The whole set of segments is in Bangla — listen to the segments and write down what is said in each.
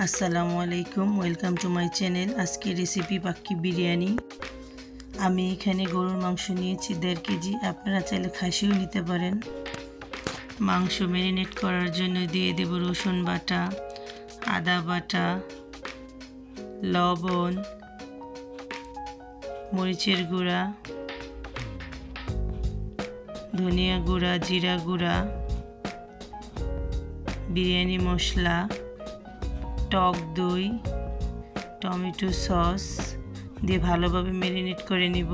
আসসালামু আলাইকুম, ওয়েলকাম টু মাই চ্যানেল। আজকে রেসিপি পাক্কি বিরিয়ানি। আমি এখানে গরুর মাংস নিয়েছি 1.5 কেজি। আপনারা চাইলে খাসিও নিতে পারেন। মাংস ম্যারিনেট করার জন্য দিয়ে দেব রসুন বাটা, আদা বাটা, লবণ, মরিচের গুঁড়া, ধনিয়া গুঁড়া, জিরা গুঁড়া, বিরিয়ানি মশলা, টক দই, টমেটো সস দিয়ে ভালোভাবে ম্যারিনেট করে নিব।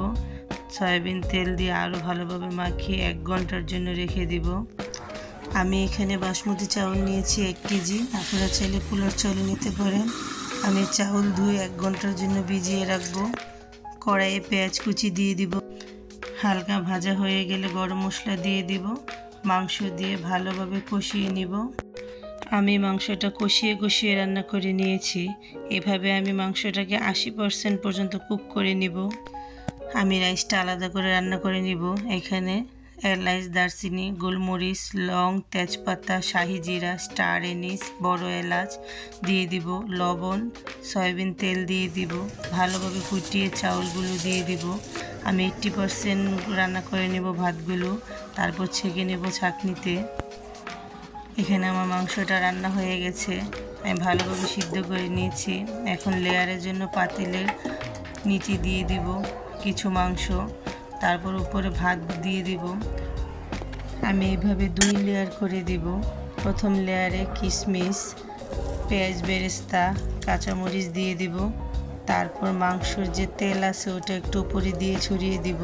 সয়াবিন তেল দিয়ে আরও ভালোভাবে মাখিয়ে 1 ঘন্টার জন্য রেখে দিব। আমি এখানে বাসমতি চাউল নিয়েছি 1 কেজি। আপনারা চাইলে পোলার চাউল নিতে পারেন। আমি চাউল ধুয়ে 1 ঘন্টার জন্য ভিজিয়ে রাখবো। কড়াইয়ে পেঁয়াজ কুচি দিয়ে দিব। হালকা ভাজা হয়ে গেলে গরম মশলা দিয়ে দিব। মাংস দিয়ে ভালোভাবে কষিয়ে নিব। আমি মাংসটা কষিয়ে রান্না করে নিয়েছি। এভাবে আমি মাংসটাকে 80% পর্যন্ত কুক করে নিব। আমি রাইসটা আলাদা করে রান্না করে নিব। এখানে এলাচ, দারচিনি, গোলমরিচ, লং, তেজপাতা, শাহি জিরা, স্টার এনিস, বড় এলাচ দিয়ে দিব। লবণ, সয়াবিন তেল দিয়ে দিব। ভালোভাবে ফুটিয়ে চাউলগুলো দিয়ে দিব। আমি 80% রান্না করে নেব ভাতগুলো, তারপর ছেঁকে নেব ছাঁকনিতে। এখানে আমার মাংসটা রান্না হয়ে গেছে। আমি ভালোভাবে সিদ্ধ করে নিয়েছি। এখন লেয়ারের জন্য পাতিলের নিচে দিয়ে দিব কিছু মাংস, তারপর উপরে ভাত দিয়ে দিব। আমি এইভাবে 2 লেয়ার করে দিব। প্রথম লেয়ারে কিশমিশ, পেঁয়াজ বেরেস্তা, কাঁচামরিচ দিয়ে দিব। তারপর মাংসর যে তেল আছে ওটা একটু উপরে দিয়ে ছড়িয়ে দিব।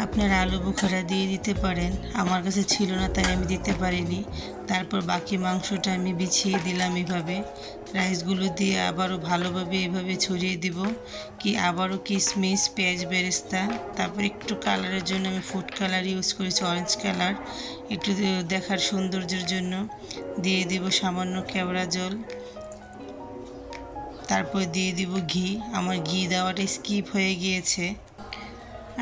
আপনারা আলু বোখারা দিয়ে দিতে পারেন, আমার কাছে ছিল না তাই আমি দিতে পারিনি। তারপর বাকি মাংসটা আমি বিছিয়ে দিলাম এভাবে। রাইসগুলো দিয়ে আবারও ভালোভাবে এভাবে ছড়িয়ে দিব। আবারও কিশমিশ, পেঁয়াজ বেরেস্তা, তারপর একটু কালারের জন্য আমি ফুড কালার ইউজ করেছি, অরেঞ্জ কালার, একটু দেখার সৌন্দর্যের জন্য দিয়ে দিব সামান্য কেওড়া জল। তারপর দিয়ে দিব ঘি। আমার ঘি দেওয়াটা স্কিপ হয়ে গিয়েছে।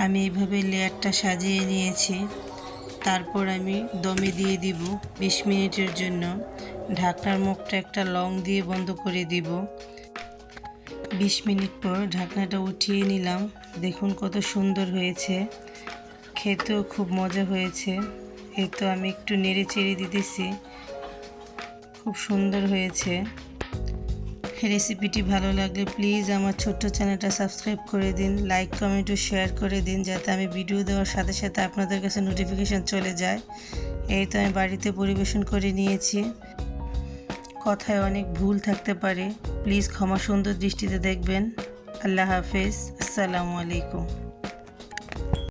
আমি এইভাবে লেয়ারটা সাজিয়ে নিয়েছি। তারপর আমি দমে দিয়ে দিব 20 মিনিটের জন্য। ঢাকনার মুখটা একটা লং দিয়ে বন্ধ করে দিব। 20 মিনিট পর ঢাকনাটা উঠিয়ে নিলাম। দেখুন কত সুন্দর হয়েছে, খেতেও খুব মজা হয়েছে। এই তো আমি একটু নেড়ে চেড়ে দিতেছি, খুব সুন্দর হয়েছে। রেসিপিটি ভালো লাগলে প্লিজ আমার ছোট্ট চ্যানেলটা সাবস্ক্রাইব করে দিন, লাইক কমেন্ট ও শেয়ার করে দিন, যাতে আমি ভিডিও দেওয়ার সাথে সাথে আপনাদের কাছে নোটিফিকেশান চলে যায়। এই তো আমি বাড়িতে পরিবেশন করে নিয়েছি। কথায় অনেক ভুল থাকতে পারে, প্লিজ ক্ষমা সুন্দর দৃষ্টিতে দেখবেন। আল্লাহ হাফেজ, আসসালামু আলাইকুম।